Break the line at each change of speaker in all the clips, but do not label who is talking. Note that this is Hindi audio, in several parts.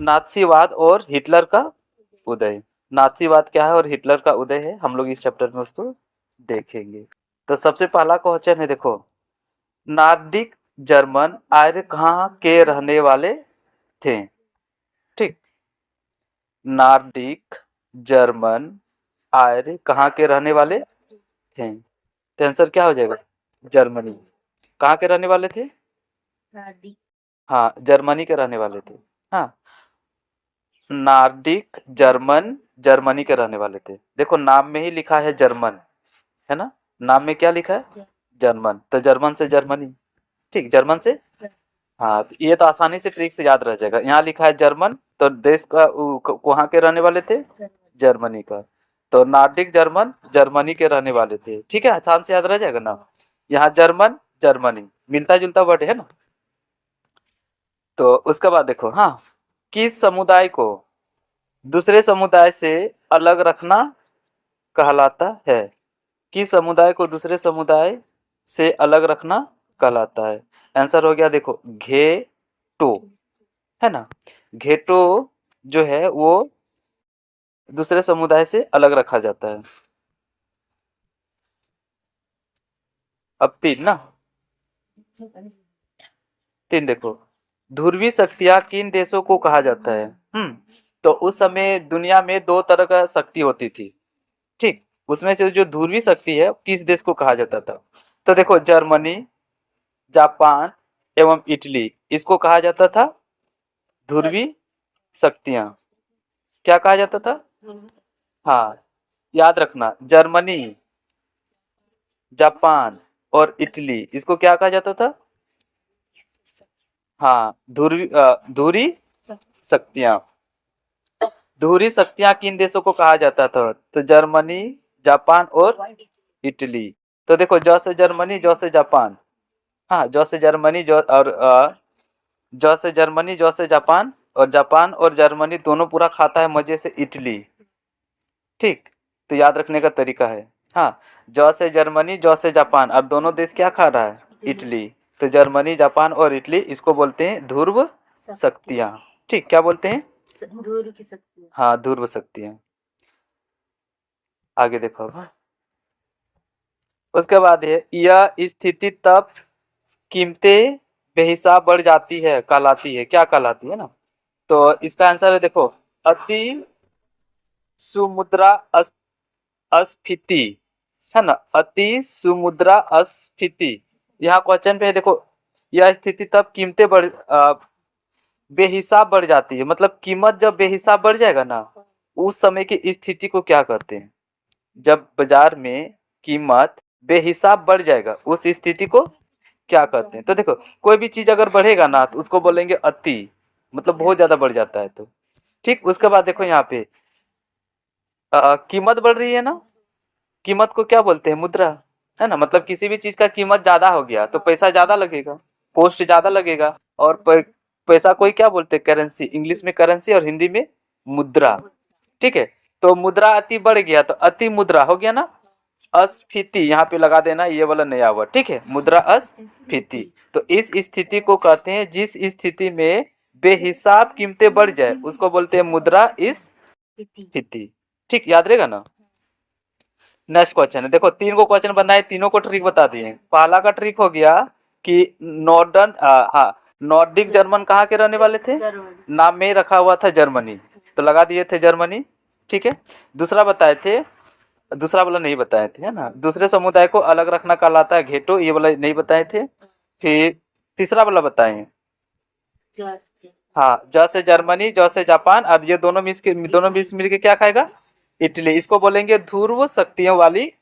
नाथसीवाद और हिटलर का उदय। नाथसीवाद क्या है और हिटलर का उदय है, हम लोग इस चैप्टर में उसको देखेंगे। तो सबसे पहला क्वेश्चन है, देखो, नार्डिक जर्मन आर्य कहाँ के रहने वाले थे? ठीक, नार्डिक जर्मन आर्य कहाँ के रहने वाले थे? तो आंसर क्या हो जाएगा? जर्मनी। कहाँ के रहने वाले थे? हाँ, जर्मनी के रहने वाले थे। हाँ, नार्डिक जर्मन जर्मनी के रहने वाले थे। देखो नाम में ही लिखा है जर्मन, है ना? नाम में क्या लिखा है? जर्मन। तो जर्मन से जर्मनी। ठीक, जर्मन से। हाँ, तो ये तो आसानी से ट्रिक से याद रह जाएगा। यहाँ लिखा है जर्मन, तो देश का कहाँ के रहने वाले थे? जर्मनी का। तो नार्डिक जर्मन जर्मनी के रहने वाले थे। ठीक है, आसान से याद रह जाएगा ना। यहाँ जर्मन जर्मनी मिलता जुलता वर्ड है ना। तो उसके बाद देखो, हाँ, किस समुदाय को दूसरे समुदाय से अलग रखना कहलाता है? किस समुदाय को दूसरे समुदाय से अलग रखना कहलाता है? आंसर हो गया, देखो, घेटो, है ना। घेटो जो है वो दूसरे समुदाय से अलग रखा जाता है। अब तीन ना, तीन देखो, ध्रुवीय शक्तियां किन देशों को कहा जाता है? तो उस समय दुनिया में दो तरह का शक्ति होती थी। ठीक, उसमें से जो ध्रुवीय शक्ति है किस देश को कहा जाता था? तो देखो, जर्मनी, जापान एवं इटली, इसको कहा जाता था ध्रुवीय शक्तियां। क्या कहा जाता था? हाँ, याद रखना, जर्मनी, जापान और इटली, इसको क्या कहा जाता था? हाँ, ध्रुवीय शक्तियां। ध्रुवीय शक्तियां किन देशों को कहा जाता था? तो जर्मनी, जापान और इटली। तो देखो, ज से जर्मनी, ज से जापान। हाँ, ज से जर्मनी, ज से जर्मनी, ज से जापान, और जापान और जर्मनी दोनों पूरा खाता है मजे से इटली। ठीक, तो याद रखने का तरीका है। हाँ, ज से जर्मनी, ज से जापान, अब दोनों देश क्या खा रहा है? इटली। तो जर्मनी, जापान और इटली, इसको बोलते हैं ध्रुव शक्तियाँ। ठीक, क्या बोलते हैं? ध्रुव की शक्तियाँ। हाँ, ध्रुव शक्तियाँ। आगे देखो अब। उसके बाद है, यह स्थिति तब कीमतें बेहिसाब बढ़ जाती है कहलाती है। क्या कहलाती है ना? तो इसका आंसर है, देखो, अति सुमुद्रा अस्फीति, है ना। अति सुमुद्रा अस्फीति, यहाँ क्वेश्चन पे है, देखो, यह स्थिति तब कीमतें बेहिसाब बढ़ जाती है। मतलब कीमत जब बेहिसाब बढ़ जाएगा ना, उस समय की स्थिति को क्या कहते हैं? जब बाजार में कीमत बेहिसाब बढ़ जाएगा, उस स्थिति को क्या कहते हैं? तो देखो, कोई भी चीज अगर बढ़ेगा ना तो उसको बोलेंगे अति, मतलब बहुत ज्यादा बढ़ जाता है। तो ठीक, उसके बाद देखो यहाँ पे कीमत बढ़ रही है ना, कीमत को क्या बोलते हैं? मुद्रा, है ना। मतलब किसी भी चीज का कीमत ज्यादा हो गया तो पैसा ज्यादा लगेगा, कॉस्ट ज्यादा लगेगा। और पैसा कोई क्या बोलते हैं? करेंसी, इंग्लिश में करेंसी और हिंदी में मुद्रा। ठीक है, तो मुद्रा अति बढ़ गया तो अति मुद्रा हो गया ना। अस्फीति यहाँ पे लगा देना, ये वाला नया वर्ड। ठीक है, मुद्रा अस्फीति। तो इस स्थिति को कहते हैं, जिस स्थिति में बेहिसाब कीमतें बढ़ जाए उसको बोलते हैं मुद्रा स्फीति। ठीक, याद रहेगा ना। नेक्स्ट क्वेश्चन है, देखो, तीन को क्वेश्चन बनाए, तीनों को ट्रिक बता दिए। पहला का ट्रिक हो गया कि नॉर्डिक जर्मन कहाँ के रहने वाले थे? नाम में ही रखा हुआ था जर्मनी, तो लगा दिए थे जर्मनी। ठीक है, दूसरा बताए थे, दूसरा वाला नहीं बताए थे, है ना। दूसरे समुदाय को अलग रखना कहलाता है घेटो, ये वाला नहीं बताए थे। फिर तीसरा वाला बताए, हाँ, ज से जर्मनी, ज से जापान, अब ये दोनों मिल के क्या खाएगा? इटली। इसको बोलेंगे ध्रुव शक्तियों वाली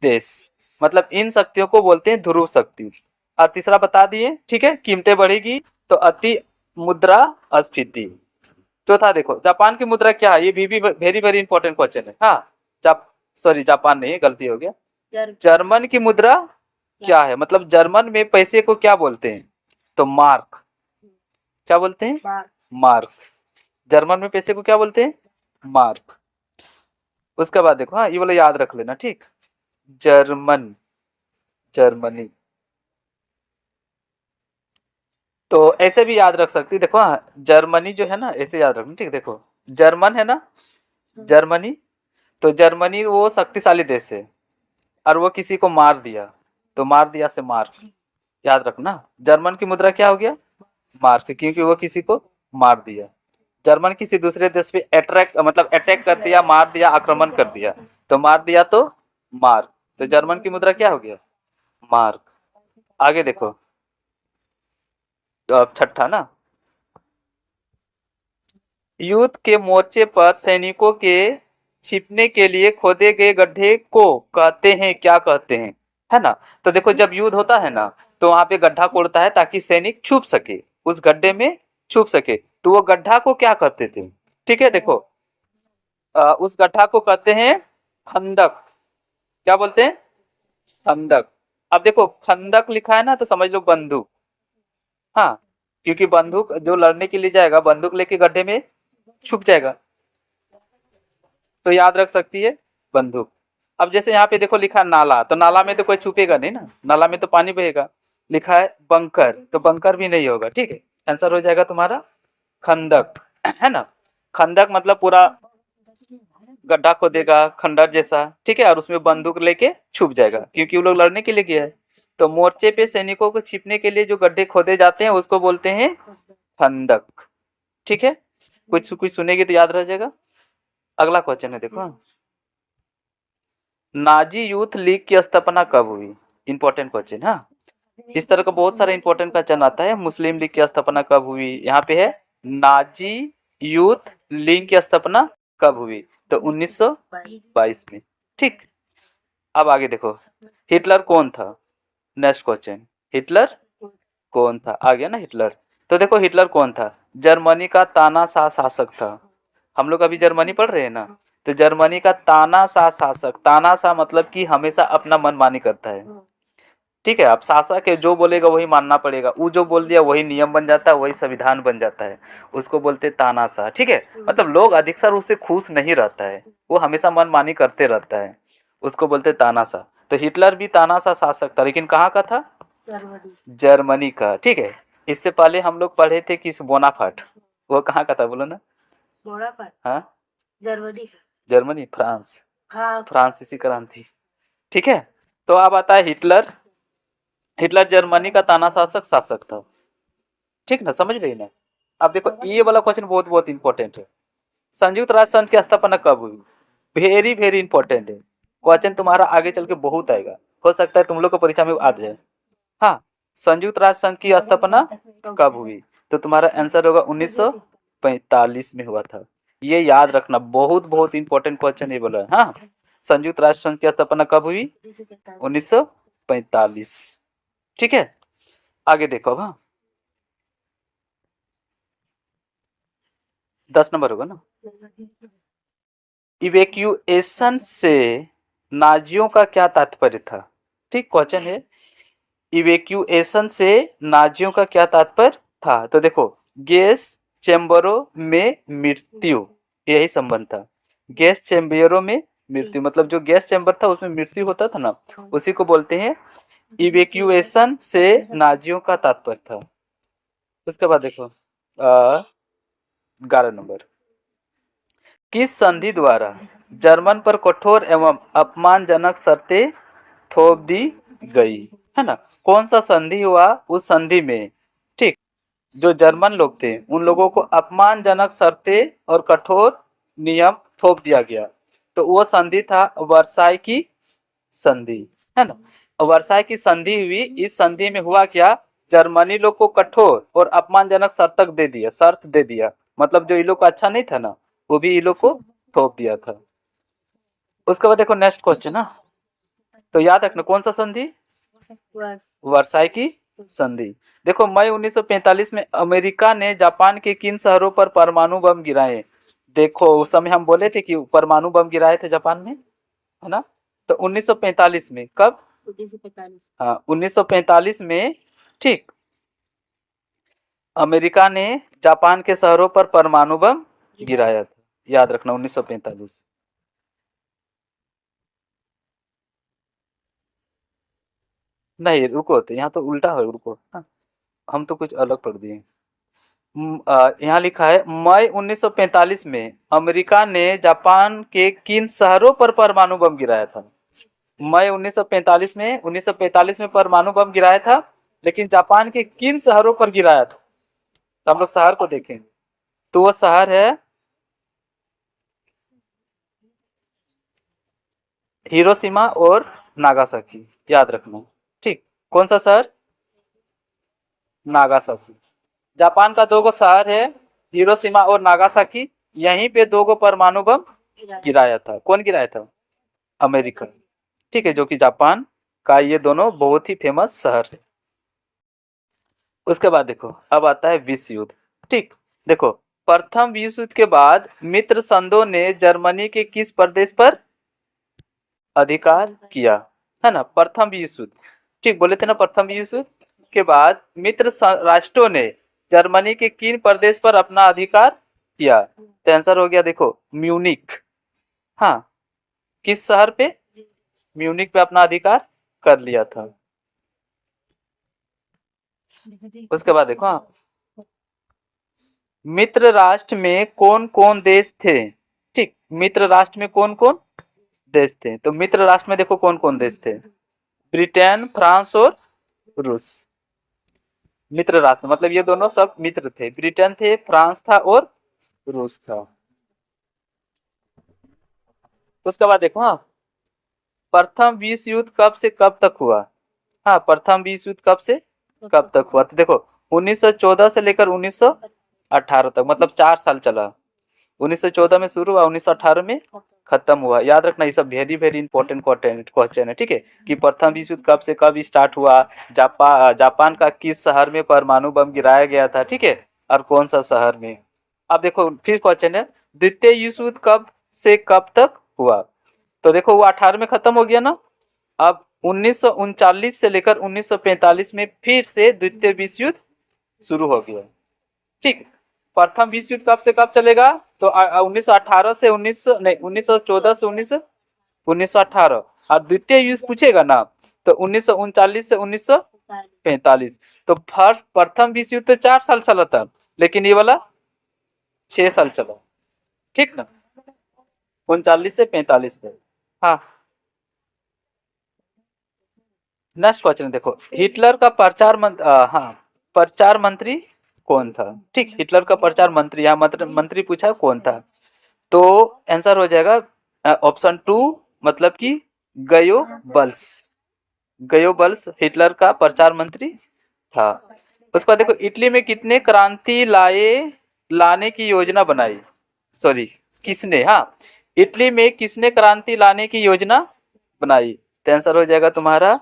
देश, मतलब इन शक्तियों को बोलते हैं ध्रुव शक्ति। और तीसरा बता दिए। ठीक है, कीमतें बढ़ेगी तो अति मुद्रा अस्फीति। चौथा देखो, जापान की मुद्रा क्या है? ये भी वेरी वेरी इंपॉर्टेंट क्वेश्चन है। हाँ, सॉरी, जापान नहीं, गलती हो गया। जर्मन की मुद्रा क्या है? मतलब जर्मन में पैसे को क्या बोलते हैं? तो मार्क। क्या बोलते हैं? मार्क। जर्मन में पैसे को क्या बोलते हैं? मार्क। उसके बाद देखो, हाँ, ये वाला याद रख लेना। ठीक, जर्मनी। तो ऐसे भी याद रख सकती, देखो हाँ, जर्मनी जो है ना ऐसे याद रखना, ठीक, देखो जर्मन है ना, जर्मनी, तो जर्मनी वो शक्तिशाली देश है और वो किसी को मार दिया, तो मार दिया से मार्क, याद रखना जर्मन की मुद्रा क्या हो गया, मार्क, क्योंकि वो किसी को मार दिया। जर्मन किसी दूसरे देश पे अटैक कर दिया, मार दिया, आक्रमण कर दिया, तो मार दिया तो मार्क, तो जर्मन की मुद्रा क्या हो गया, मार्क। आगे देखो, तो अब छठा ना, युद्ध के मोर्चे पर सैनिकों के छिपने के लिए खोदे गए गड्ढे को कहते हैं, क्या कहते हैं, है ना। तो देखो जब युद्ध होता है ना, तो वहां पे गड्ढा खोदता है ताकि सैनिक छुप सके, उस गड्ढे में छुप सके, तो वो गड्ढा को क्या कहते थे, ठीक है देखो, उस गड्ढा को कहते हैं खंदक, क्या बोलते हैं, खंदक। अब देखो खंदक लिखा है ना, तो समझ लो बंदूक, हाँ, क्योंकि बंदूक जो लड़ने के लिए जाएगा बंदूक लेके गड्ढे में छुप जाएगा, तो याद रख सकती है बंदूक। अब जैसे यहाँ पे देखो लिखा नाला, तो नाला में तो कोई छुपेगा नहीं ना, नाला में तो पानी बहेगा। लिखा है बंकर, तो बंकर भी नहीं होगा, ठीक है, आंसर हो जाएगा तुम्हारा खंदक, है ना। खंदक मतलब पूरा गड्ढा खोदेगा खंडर जैसा, ठीक है, और उसमें बंदूक लेके छुप जाएगा क्योंकि वो लोग लड़ने के लिए गया है। तो मोर्चे पे सैनिकों को छिपने के लिए जो गड्ढे खोदे जाते हैं उसको बोलते हैं खंदक, ठीक है। कुछ कुछ सुनेगी तो याद रह जाएगा। अगला क्वेश्चन है देखो, नाजी यूथ लीग की स्थापना कब हुई, इंपॉर्टेंट क्वेश्चन, हाँ, इस तरह का बहुत सारा इंपॉर्टेंट क्वेश्चन आता है। मुस्लिम लीग की स्थापना कब हुई, यहाँ पे है नाजी यूथ लीग की स्थापना कब हुई, तो 1922 में, ठीक। अब आगे देखो, हिटलर कौन था, नेक्स्ट क्वेश्चन, हिटलर कौन था, आ गया ना हिटलर। तो देखो हिटलर कौन था, जर्मनी का तानाशाह शासक था। हम लोग अभी जर्मनी पढ़ रहे हैं ना, तो जर्मनी का तानाशाह शासक, तानाशाह मतलब कि हमेशा अपना मनमानी करता है, ठीक है। अब शासक है, जो बोलेगा वही मानना पड़ेगा, वो जो बोल दिया वही नियम बन जाता है, वही संविधान बन जाता है, उसको बोलते हैं तानाशाह, ठीक है। मतलब लोग अधिकतर उससे खुश नहीं रहता है, वो हमेशा मनमानी करते रहता है, उसको बोलते हैं तानाशाह। तो हिटलर भी तानाशाह शासक था, लेकिन कहाँ का था, जर्मनी का, ठीक है। इससे पहले हम लोग पढ़े थे किस, बोनापार्ट, वो कहाँ का था बोलो ना,
बोनापार्ट,
हाँ,
जर्मनी,
जर्मनी, फ्रांस,
हाँ,
फ्रांसीसी क्रांति, ठीक है। तो अब आता है हिटलर, हिटलर जर्मनी का तानाशासक शासक था, ठीक ना, समझ रही ना। अब देखो ये वाला क्वेश्चन बहुत बहुत इंपॉर्टेंट है, संयुक्त राष्ट्र संघ की स्थापना कब हुई, वेरी वेरी इंपॉर्टेंट है, क्वेश्चन तुम्हारा आगे चल के बहुत आएगा, हो सकता है तुम लोग को परीक्षा में आ जाए। हाँ, संयुक्त राष्ट्र संघ की स्थापना कब हुई, तो तुम्हारा आंसर होगा 1945 में हुआ था, ये याद रखना, बहुत बहुत इंपॉर्टेंट क्वेश्चन ये बोला है, हाँ। संयुक्त राष्ट्र संघ की स्थापना कब हुई, 1945, ठीक है। आगे देखो अब, हाँ, 10 नंबर होगा ना, इवेक्यूएशन से नाजियों का क्या तात्पर्य था, ठीक, क्वेश्चन है इवेक्यूएशन से नाजियों का क्या तात्पर्य था। तो देखो गैस चैम्बरों में मृत्यु, यही संबंध था, गैस चैम्बरों में मृत्यु, मतलब जो गैस चैम्बर था उसमें मृत्यु होता था ना, उसी को बोलते हैं इवेक्यूएशन से नाजियों का तात्पर्य था। उसके बाद देखो 11 नंबर, किस संधि द्वारा जर्मन पर कठोर एवं अपमानजनक शर्तें थोप दी गई, है ना, कौन सा संधि हुआ उस संधि में, ठीक, जो जर्मन लोग थे उन लोगों को अपमानजनक शर्तें और कठोर नियम थोप दिया गया, तो वो संधि था वर्साई की संधि, है ना। वर्साई की संधि हुई, इस संधि में हुआ क्या, जर्मनी लोग को कठोर और अपमानजनक शर्त दे दिया, मतलब जो इन लोग को अच्छा नहीं था ना, वो भी इन लोग को थोप दिया था। उसके बाद देखो नेक्स्ट क्वेश्चन ना, तो याद रखना कौन सा संधि, वर्साई की संधि। देखो मई 1945 में अमेरिका ने जापान के किन शहरों पर परमाणु बम गिराए, देखो उस समय हम बोले थे कि परमाणु बम गिराए थे जापान में, है ना। तो 1945 में, कब, 1945, हाँ 1945 में, ठीक, अमेरिका ने जापान के शहरों पर परमाणु बम गिराया था, याद रखना 1945। नहीं रुको, तो यहाँ तो उल्टा है, रुको, हाँ, हम तो कुछ अलग पढ़ दिए। यहाँ लिखा है मई 1945 में अमेरिका ने जापान के किन शहरों पर परमाणु बम गिराया था। मई 1945 में परमाणु बम गिराया था, लेकिन जापान के किन शहरों पर गिराया था। तो हम लोग शहर को देखें, तो वो शहर है हिरोशिमा और नागासाकी, याद रखना। ठीक, कौन सा शहर? नागासाकी। जापान का 2 शहर है, हिरोशिमा और नागासाकी। यहीं पे 2 परमाणु बम गिराया था। कौन गिराया था? अमेरिका। ठीक है, जो कि जापान का ये दोनों बहुत ही फेमस शहर है। उसके बाद देखो, अब आता है विश्व युद्ध। ठीक, देखो, प्रथम विश्व युद्ध के बाद मित्र संघों ने जर्मनी के किस प्रदेश पर अधिकार किया, है ना? प्रथम विश्व युद्ध, ठीक बोले थे ना। प्रथम विश्व युद्ध के बाद मित्र राष्ट्रों ने जर्मनी के किन प्रदेश पर अपना अधिकार किया? तो आंसर हो गया देखो, म्यूनिक। हाँ, किस शहर पे? म्यूनिक पे अपना अधिकार कर लिया था। उसके बाद देखो, हाँ, मित्र राष्ट्र में कौन कौन देश थे? ठीक, मित्र राष्ट्र में कौन कौन देश थे? तो मित्र राष्ट्र में देखो कौन कौन देश थे। ब्रिटेन, फ्रांस और रूस। मित्र राष्ट्र मतलब ये दोनों सब मित्र थे। ब्रिटेन थे, फ्रांस था और रूस था। उसके बाद देखो, हाँ, प्रथम विश्व युद्ध कब से कब तक हुआ? हाँ, प्रथम विश्व युद्ध कब से कब तक हुआ? तो देखो, 1914 से लेकर 1918 तक, मतलब 4 साल चला। 1914 में शुरू हुआ, 1918 में खत्म हुआ। याद रखना, ये सब वेरी वेरी इंपॉर्टेंट क्वेश्चन है। ठीक है, कि प्रथम विश्व युद्ध कब से कब स्टार्ट हुआ, जापान का किस शहर में परमाणु बम गिराया गया था, ठीक है, और कौन सा शहर में। अब देखो, फिर क्वेश्चन है, द्वितीय विश्व युद्ध कब से कब तक हुआ? तो देखो, वो 18 में खत्म हो गया ना। अब 1939 से लेकर 1945 में फिर से द्वितीय विश्व युद्ध शुरू हो गया। ठीक, प्रथम विश्व युद्ध कब से कब चलेगा? तो 1918 से 1914 से 1918। और द्वितीय युद्ध पूछेगा ना, तो 1939 से 1945। तो फर्स्ट प्रथम विश्व युद्ध तो 4 साल चला था, लेकिन ये वाला 6 साल चला। ठीक ना, 39 से 45 तक। हाँ, नेक्स्ट क्वेश्चन देखो, हिटलर का प्रचार मंत्री कौन था? ठीक, हिटलर का प्रचार मंत्री, यहाँ मंत्री पूछा कौन था? तो आंसर हो जाएगा ऑप्शन 2, मतलब कि गयोबल्स। गयोबल्स हिटलर का प्रचार मंत्री था। उसके बाद देखो, इटली में कितने क्रांति लाने की योजना बनाई? सॉरी, किसने? हाँ, इटली में किसने क्रांति लाने की योजना बनाई? तो आंसर हो जाएगा तुम्हारा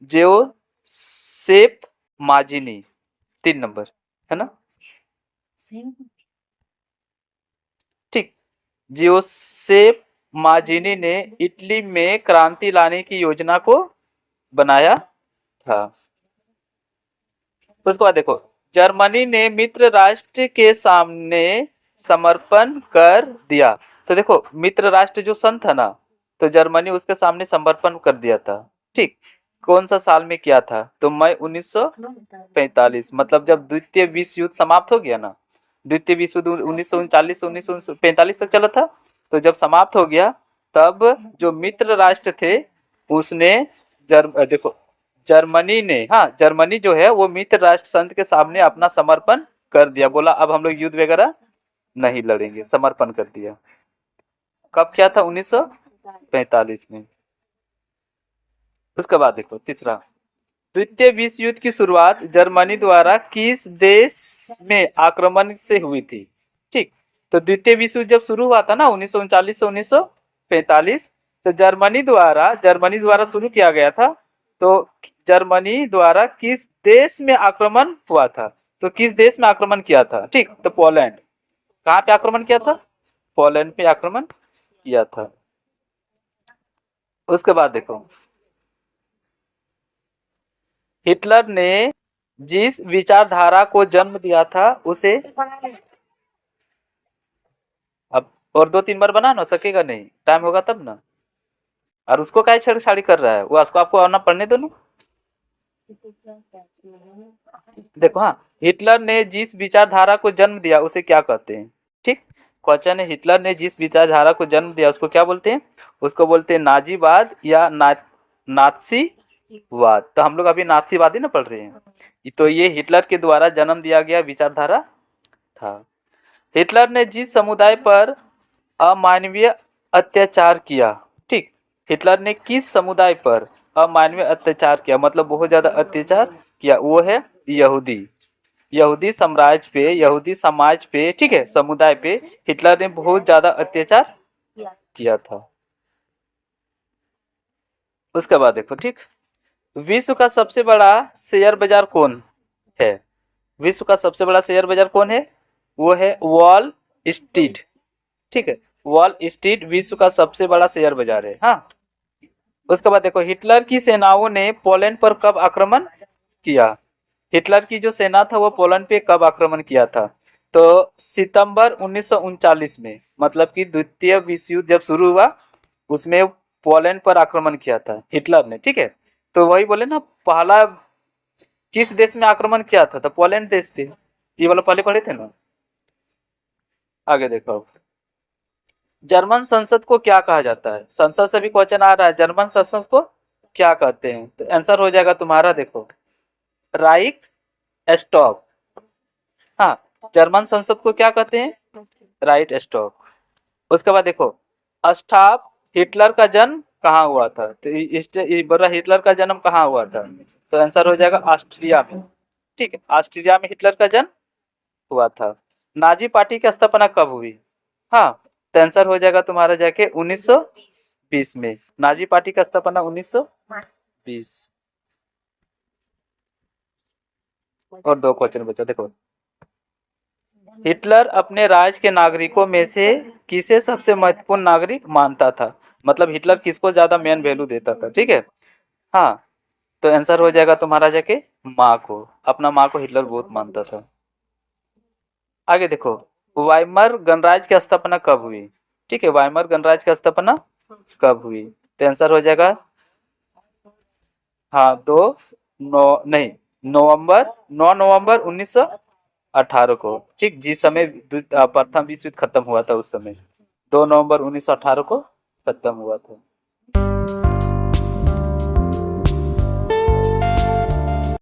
जोसेफ माजिनी, 3 नंबर, है ना? ठीक, जोसेफ माजिनी ने इटली में क्रांति लाने की योजना को बनाया था। उसके बाद देखो, जर्मनी ने मित्र राष्ट्र के सामने समर्पण कर दिया। तो देखो, मित्र राष्ट्र जो सन था ना, तो जर्मनी उसके सामने समर्पण कर दिया था। ठीक, कौन सा साल में किया था? तो मई 1945, मतलब जब द्वितीय विश्व युद्ध समाप्त हो गया ना। द्वितीय विश्व युद्ध 1939 से 1945 तक चला था। तो जब समाप्त हो गया, तब जो मित्र राष्ट्र थे उसने देखो, जर्मनी ने, हाँ, जर्मनी जो है वो मित्र राष्ट्र संघ के सामने अपना समर्पण कर दिया। बोला अब हम लोग युद्ध वगैरह नहीं लड़ेंगे, समर्पण कर दिया। कब किया था? 1945 में। उसके बाद देखो, तीसरा, द्वितीय विश्व युद्ध की शुरुआत जर्मनी द्वारा किस देश में आक्रमण से हुई थी? ठीक, तो द्वितीय विश्व युद्ध जब शुरू हुआ था ना 1939 से 1945, तो जर्मनी द्वारा शुरू किया गया था। तो जर्मनी द्वारा किस देश में आक्रमण हुआ था? तो किस देश में आक्रमण किया था? ठीक, तो पोलैंड। कहाँ पे आक्रमण किया था? पोलैंड पे आक्रमण किया था। उसके बाद देखो, हिटलर ने जिस विचारधारा को जन्म दिया था उसे, अब और 2-3 बार बना ना सकेगा नहीं, टाइम होगा तब ना। और उसको क्या छेड़छाड़ी कर रहा है वो, उसको आपको आना पढ़ने दो ना। देखो, हाँ, हिटलर ने जिस विचारधारा को जन्म दिया उसे क्या कहते हैं? ठीक, क्वेश्चन है, हिटलर ने जिस विचारधारा को जन्म दिया उसको क्या बोलते हैं? उसको बोलते हैं नाजीवाद या नात्सीवाद। तो हम लोग अभी नात्सीवाद ही ना पढ़ रहे हैं। तो ये हिटलर के द्वारा जन्म दिया गया विचारधारा था। हिटलर ने जिस समुदाय पर अमानवीय अत्याचार किया, ठीक, हिटलर ने किस समुदाय पर अमानवीय अत्याचार किया, मतलब बहुत ज्यादा अत्याचार किया, वो है यहूदी। यहूदी साम्राज्य पे, यहूदी समाज पे, ठीक है, समुदाय पे हिटलर ने बहुत ज्यादा अत्याचार किया था। उसके बाद देखो, ठीक, विश्व का सबसे बड़ा शेयर बाजार कौन है? विश्व का सबसे बड़ा शेयर बाजार कौन है? वो है वॉल स्ट्रीट। ठीक है, वॉल स्ट्रीट विश्व का सबसे बड़ा शेयर बाजार है। हाँ, उसके बाद देखो, हिटलर की सेनाओं ने पोलैंड पर कब आक्रमण किया? हिटलर की जो सेना था वो पोलैंड पे कब आक्रमण किया था? तो सितंबर 1939 में, मतलब कि द्वितीय विश्व युद्ध जब शुरू हुआ उसमें पोलैंड पर आक्रमण किया था हिटलर ने। ठीक है, तो वही बोले ना, पहला किस देश में आक्रमण किया था? तो पोलैंड देश पे। ये वाला पहले पढ़े थे ना। आगे देखो, जर्मन संसद को क्या कहा जाता है? संसद से भी क्वेश्चन आ रहा है, जर्मन संसद को क्या कहते हैं? तो आंसर हो जाएगा तुम्हारा, देखो, राइक स्टॉक। हाँ, जर्मन संसद को क्या कहते हैं? Right stock. उसके बाद देखो, अस्टाफ हिटलर का जन्म कहाँ हुआ था? तो हिटलर का जन्म कहाँ हुआ था? तो आंसर हो जाएगा ऑस्ट्रिया में। ठीक है, ऑस्ट्रिया में हिटलर का जन्म हुआ था। नाजी पार्टी की स्थापना कब हुई? हाँ, तो आंसर हो जाएगा तुम्हारा जाके 1920 में। नाजी पार्टी का स्थापना 1920। और दो क्वेश्चन बचा, देखो, हिटलर अपने राज्य के नागरिकों में से किसे सबसे महत्वपूर्ण नागरिक मानता था? मतलब हिटलर किसको ज्यादा मेन वैल्यू देता था? ठीक है, हाँ, तो आंसर हो जाएगा तुम्हारा जाके माँ को। अपना माँ को हिटलर बहुत मानता था। आगे देखो, वाइमर गणराज्य की स्थापना कब हुई? ठीक है, वाइमर गणराज्य की स्थापना कब हुई? तो आंसर हो जाएगा, हाँ, 9 नवंबर 1918 को। ठीक, जिस समय प्रथम विश्व युद्ध खत्म हुआ था उस समय 2 नवंबर 1918 को खत्म हुआ था।